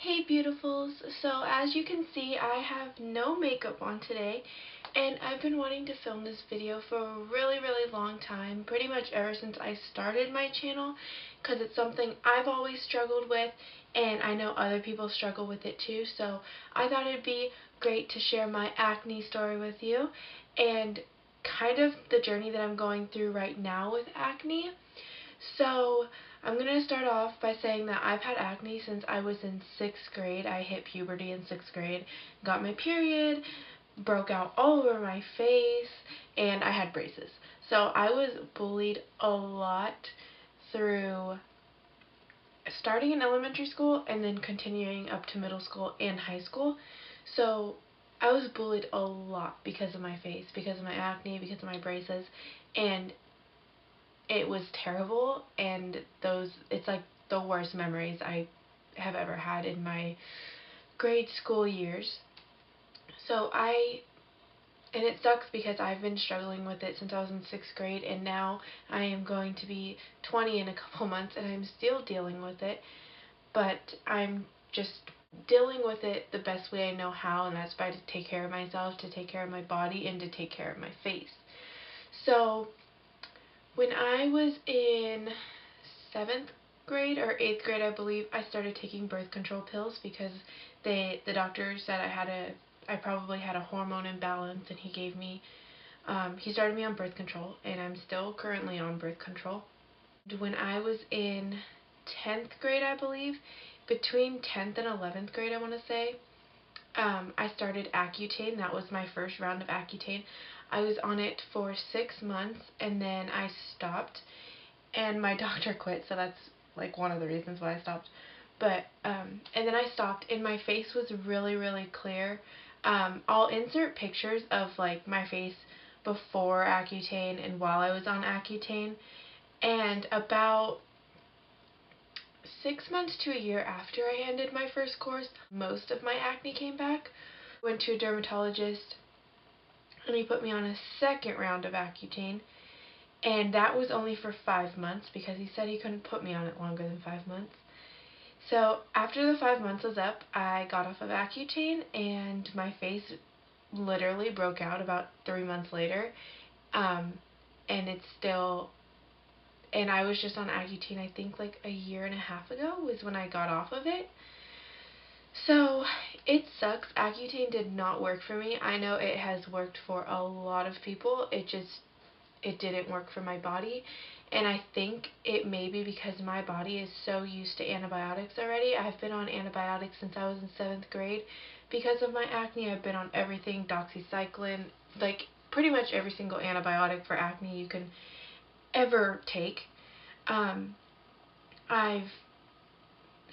Hey beautifuls, so as you can see I have no makeup on today and I've been wanting to film this video for a really long time, pretty much ever since I started my channel, because it's something I've always struggled with and I know other people struggle with it too, so I thought it'd be great to share my acne story with you and kind of the journey that I'm going through right now with acne. So I'm going to start off by saying that I've had acne since I was in 6th grade. I hit puberty in 6th grade, got my period, broke out all over my face, and I had braces. So I was bullied a lot through starting in elementary school and then continuing up to middle school and high school. So I was bullied a lot because of my face, because of my acne, because of my braces, and it was terrible, and it's like the worst memories I have ever had in my grade school years. And it sucks because I've been struggling with it since I was in 6th grade, and now I am going to be 20 in a couple months and I'm still dealing with it, but I'm just dealing with it the best way I know how, and that's by to take care of myself, to take care of my body, and to take care of my face. So when I was in 7th grade or 8th grade, I believe, I started taking birth control pills because the doctor said I probably had a hormone imbalance, and he started me on birth control, and I'm still currently on birth control. When I was in 10th grade, I believe, between 10th and 11th grade, I want to say, I started Accutane. That was my first round of Accutane. I was on it for 6 months and then I stopped, and my doctor quit, so that's like one of the reasons why I stopped. But and then I stopped and my face was really clear. I'll insert pictures of like my face before Accutane and while I was on Accutane, and about 6 months to a year after I ended my first course, most of my acne came back. Went to a dermatologist and he put me on a second round of Accutane, and that was only for 5 months because he said he couldn't put me on it longer than 5 months. So after the 5 months was up, I got off of Accutane and my face literally broke out about 3 months later, and it's still, and I was just on Accutane I think like a year and a half ago was when I got off of it. So it sucks. Accutane did not work for me. I know it has worked for a lot of people. It didn't work for my body, and I think it may be because my body is so used to antibiotics already. I've been on antibiotics since I was in 7th grade. Because of my acne, I've been on everything, doxycycline, like pretty much every single antibiotic for acne you can ever take. I've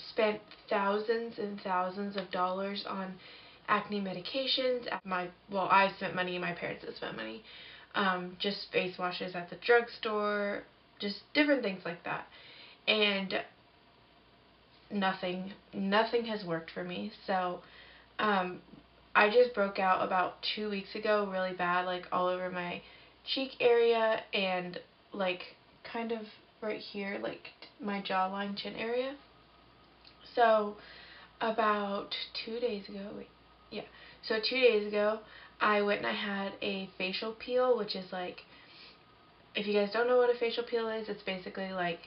spent thousands and thousands of dollars on acne medications. I've spent money, my parents have spent money. Just face washes at the drugstore, just different things like that. And nothing has worked for me. So I just broke out about 2 weeks ago really bad, like all over my cheek area and like kind of right here, like my jawline, chin area. So about 2 days ago, so 2 days ago, I went and I had a facial peel, which is like, if you guys don't know what a facial peel is, it's basically like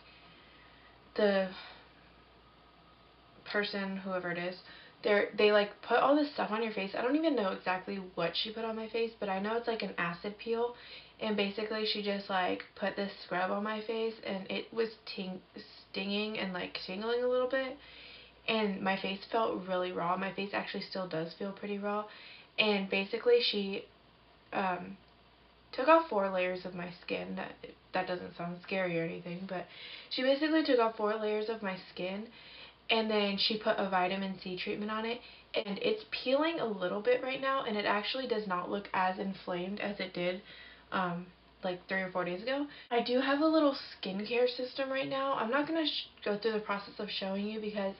the person, whoever it is, they like put all this stuff on your face. I don't even know exactly what she put on my face, but I know it's like an acid peel, and basically she just like put this scrub on my face, and it was stinging and like tingling a little bit, and my face felt really raw. My face actually still does feel pretty raw, and basically she took off 4 layers of my skin. That doesn't sound scary or anything, but she basically took off 4 layers of my skin, and then she put a vitamin C treatment on it, and it's peeling a little bit right now, and it actually does not look as inflamed as it did like 3 or 4 days ago. I do have a little skincare system right now. I'm not going to go through the process of showing you because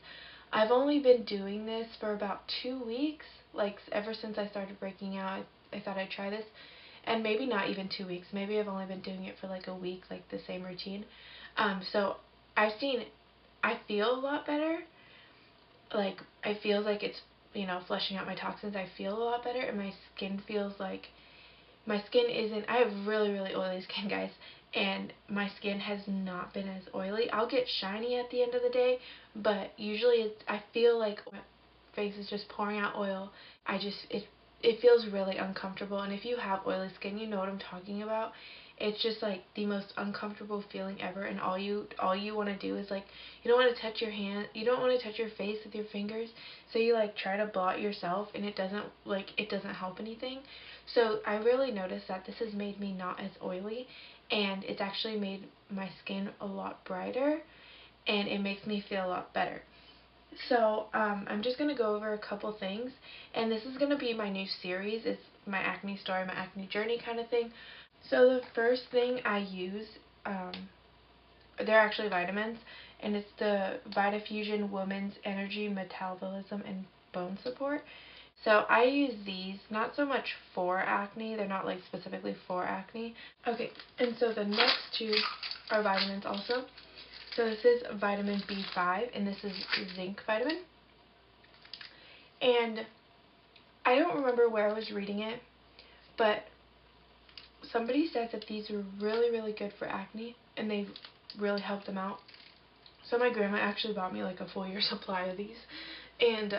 I've only been doing this for about 2 weeks, like ever since I started breaking out. I thought I'd try this, and maybe not even 2 weeks. Maybe I've only been doing it for like a week, like the same routine. So I feel a lot better, like, I feel like it's, flushing out my toxins. I feel a lot better, and my skin feels like, my skin isn't, I have really, really oily skin, guys, and my skin has not been as oily. I'll get shiny at the end of the day, but usually I feel like my face is just pouring out oil. It feels really uncomfortable, and if you have oily skin, you know what I'm talking about. It's just like the most uncomfortable feeling ever, and all you want to do is, like, you don't want to touch your hand, you don't want to touch your face with your fingers, so you like try to blot yourself, and it doesn't help anything. So I really noticed that this has made me not as oily, and it's actually made my skin a lot brighter, and it makes me feel a lot better. So I'm just going to go over a couple things, and this is going to be my new series. It's my acne story, my acne journey kind of thing. So the first thing I use, they're actually vitamins, and it's the Vitafusion Women's Energy, Metabolism, and Bone Support. So I use these not so much for acne. They're not like specifically for acne. Okay, and so the next two are vitamins also. So this is vitamin B5, and this is zinc vitamin. And I don't remember where I was reading it, but somebody said that these were really, really good for acne, and they really helped them out. So my grandma actually bought me like a full year supply of these, and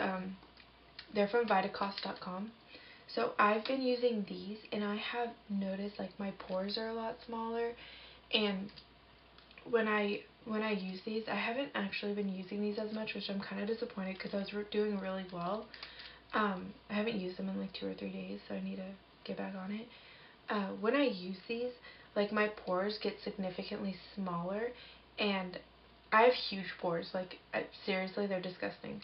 they're from vitacost.com. So I've been using these, and I have noticed like my pores are a lot smaller, and when I use these, I haven't actually been using these as much, which I'm kind of disappointed because I was doing really well. I haven't used them in like 2 or 3 days, so I need to get back on it. When I use these, like, my pores get significantly smaller, and I have huge pores. Like, seriously, they're disgusting.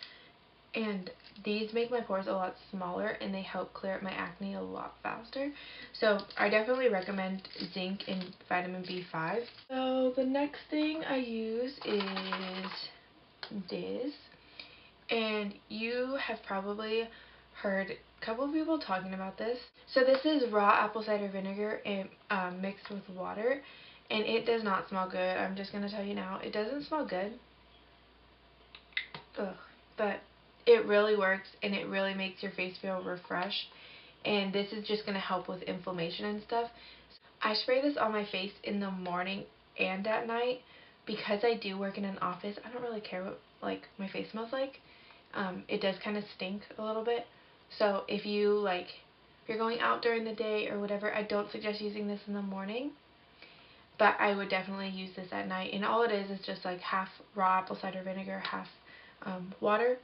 And these make my pores a lot smaller, and they help clear up my acne a lot faster. So I definitely recommend zinc and vitamin B5. So the next thing I use is this. And you have probably heard a couple of people talking about this. So this is raw apple cider vinegar and mixed with water, and it does not smell good. I'm just going to tell you now, it doesn't smell good. Ugh. But it really works, and it really makes your face feel refreshed, and this is just going to help with inflammation and stuff. I spray this on my face in the morning and at night. Because I do work in an office, I don't really care what like my face smells like. It does kind of stink a little bit. So if you're going out during the day or whatever, I don't suggest using this in the morning. But I would definitely use this at night. And all it is just like half raw apple cider vinegar, half water.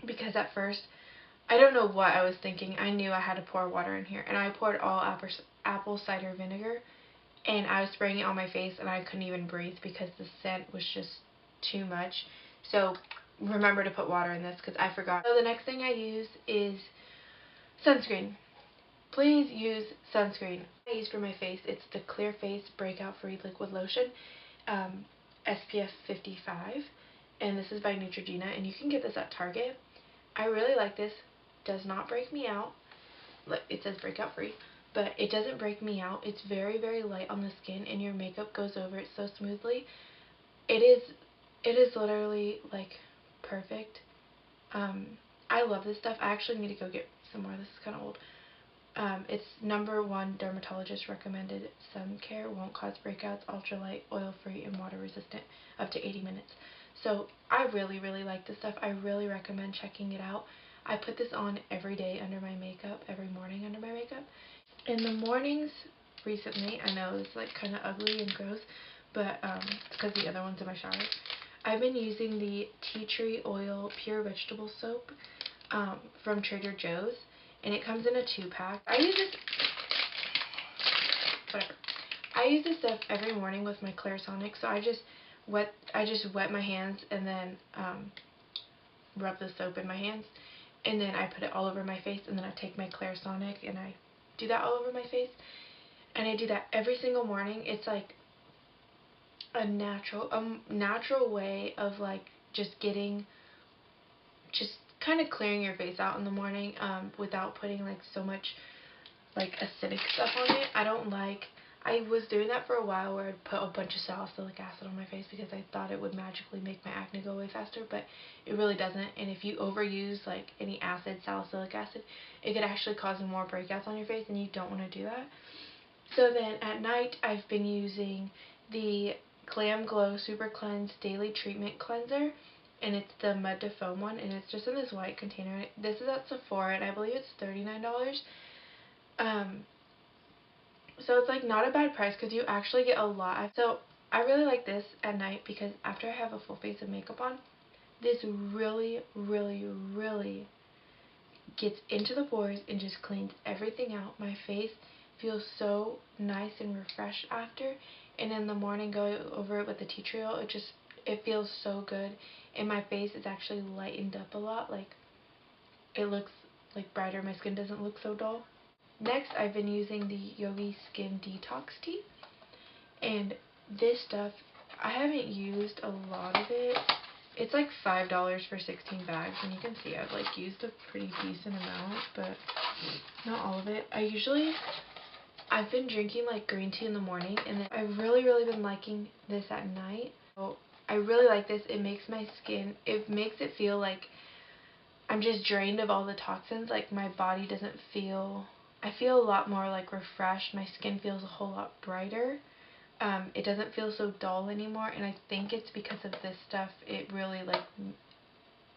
Because at first, I don't know what I was thinking. I knew I had to pour water in here. And I poured all apple cider vinegar. And I was spraying it on my face, and I couldn't even breathe because the scent was just too much. So remember to put water in this because I forgot. So the next thing I use is sunscreen. Please use sunscreen. I use for my face, it's the Clear Face Breakout Free Liquid Lotion, SPF 55, and this is by Neutrogena, and you can get this at Target. I really like this. Does not break me out. It says breakout free, but it doesn't break me out. It's very, very light on the skin, and your makeup goes over it so smoothly. It is literally like perfect. I love this stuff. I actually need to go get some more. This is kind of old. It's #1 dermatologist recommended. Sun care, won't cause breakouts, ultralight, oil free, and water resistant, up to 80 minutes. So I really, really like this stuff. I really recommend checking it out. I put this on every day under my makeup, every morning under my makeup. In the mornings, recently, I know it's like kind of ugly and gross, but it's because the other one's in my shower. I've been using the Tea Tree Oil Pure Vegetable Soap from Trader Joe's, and it comes in a 2-pack. I use this stuff every morning with my Clarisonic, so I just wet my hands and then rub the soap in my hands, and then I put it all over my face, and then I take my Clarisonic and I do that all over my face, and I do that every single morning. It's like a natural way of like just kind of clearing your face out in the morning without putting like so much like acidic stuff on it. I don't like I was doing that for a while where I'd put a bunch of salicylic acid on my face because I thought it would magically make my acne go away faster, but it really doesn't. And if you overuse like any acid, salicylic acid, it could actually cause more breakouts on your face, and you don't want to do that. So then at night I've been using the GlamGlow Super Cleanse Daily Treatment Cleanser, and it's the mud to foam one, and it's just in this white container. This is at Sephora, and I believe it's $39. So it's like not a bad price because you actually get a lot. So I really like this at night because after I have a full face of makeup on, this really, really, really gets into the pores and just cleans everything out. My face feels so nice and refreshed after, and in the morning going over it with the tea tree oil, it feels so good, and my face is actually lightened up a lot. Like, it looks like brighter. My skin doesn't look so dull. Next, I've been using the Yogi Skin Detox Tea, and this stuff, I haven't used a lot of it. It's like $5 for 16 bags, and you can see I've like used a pretty decent amount, but not all of it. I've been drinking like green tea in the morning, and then I've really been liking this at night. So I really like this. It makes my skin, it makes it feel like I'm just drained of all the toxins. Like, my body doesn't feel, I feel a lot more like refreshed. My skin feels a whole lot brighter. It doesn't feel so dull anymore, and I think it's because of this stuff. It really like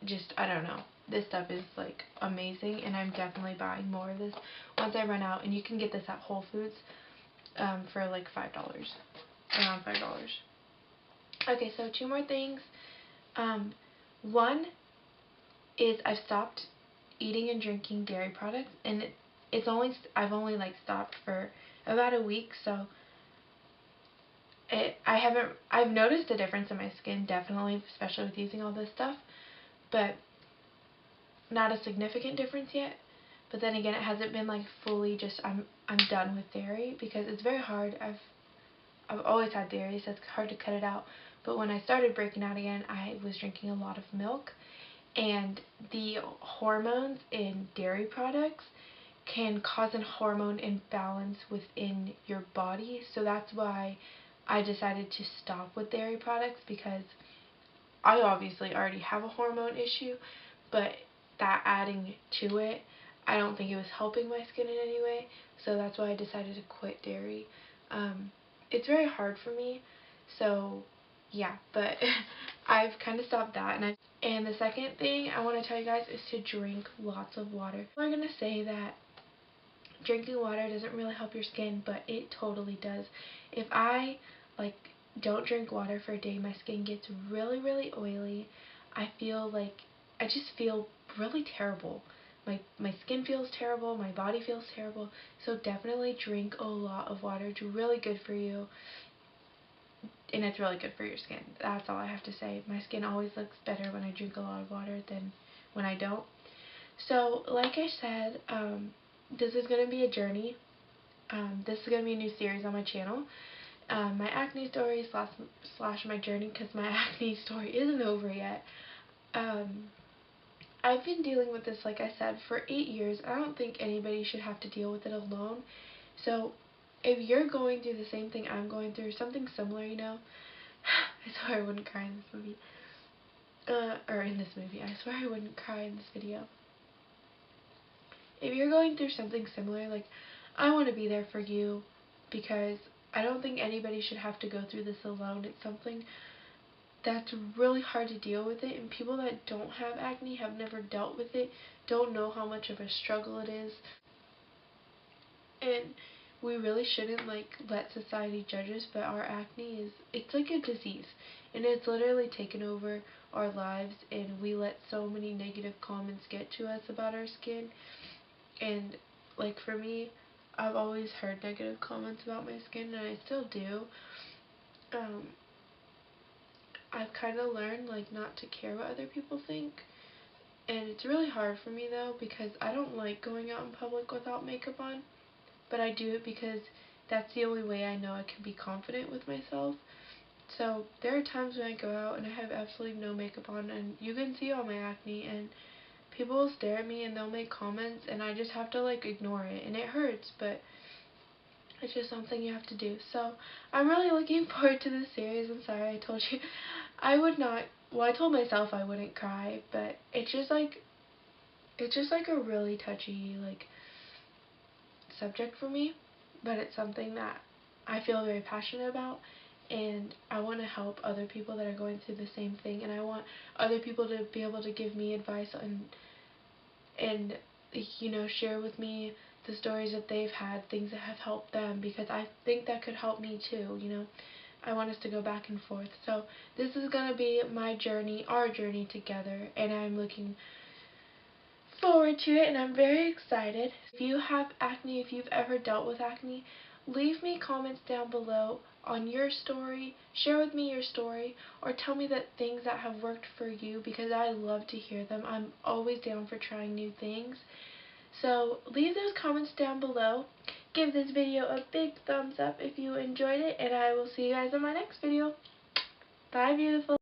just, I don't know. This stuff is like amazing, and I'm definitely buying more of this once I run out. And you can get this at Whole Foods for like $5, around $5. Okay, so two more things. One is I've stopped eating and drinking dairy products, and I've only like stopped for about a week, so I've noticed a difference in my skin, definitely, especially with using all this stuff, but not a significant difference yet. But then again, it hasn't been like fully just I'm done with dairy, because it's very hard. I've always had dairy, so it's hard to cut it out. But when I started breaking out again, I was drinking a lot of milk, and the hormones in dairy products can cause a hormone imbalance within your body. So that's why I decided to stop with dairy products, because I obviously already have a hormone issue, but that adding to it, I don't think it was helping my skin in any way. So that's why I decided to quit dairy. It's very hard for me, so yeah, but I've kind of stopped that. And the second thing I want to tell you guys is to drink lots of water. People are going to say that drinking water doesn't really help your skin, but it totally does. If I like don't drink water for a day, my skin gets really oily. I just feel really terrible. My skin feels terrible, my body feels terrible. So definitely drink a lot of water. It's really good for you, and it's really good for your skin. That's all I have to say. My skin always looks better when I drink a lot of water than when I don't. So like I said, this is going to be a journey. This is going to be a new series on my channel. My acne story slash my journey, because my acne story isn't over yet. I've been dealing with this, like I said, for 8 years. I don't think anybody should have to deal with it alone. So if you're going through the same thing I'm going through, something similar, I swear I wouldn't cry in this movie. Or in this movie. I swear I wouldn't cry in this video. If you're going through something similar, like, I want to be there for you, because I don't think anybody should have to go through this alone. It's something that's really hard to deal with it, and people that don't have acne, have never dealt with it, don't know how much of a struggle it is. And we really shouldn't let society judge us, but our acne it's like a disease, and it's literally taken over our lives, and we let so many negative comments get to us about our skin. And like, for me, I've always heard negative comments about my skin, and I still do. I've kind of learned not to care what other people think, and it's really hard for me though, because I don't like going out in public without makeup on, but I do it because that's the only way I know I can be confident with myself. So there are times when I go out and I have absolutely no makeup on, and you can see all my acne, and people will stare at me and they'll make comments, and I just have to ignore it, and it hurts, but It's just something you have to do. So I'm really looking forward to this series. I'm sorry I told you I would not, well, I told myself I wouldn't cry, but it's just like a really touchy like subject for me, but it's something that I feel very passionate about, and I want to help other people that are going through the same thing, and I want other people to be able to give me advice and you know, share with me the stories that they've had, things that have helped them, because I think that could help me too, you know. I want us to go back and forth. So this is going to be my journey, our journey together, and I'm looking forward to it, and I'm very excited. If you have acne, if you've ever dealt with acne, leave me comments down below on your story, share with me your story, or tell me that things that have worked for you, because I love to hear them. I'm always down for trying new things. So leave those comments down below. Give this video a big thumbs up if you enjoyed it, and I will see you guys in my next video. Bye, beautiful.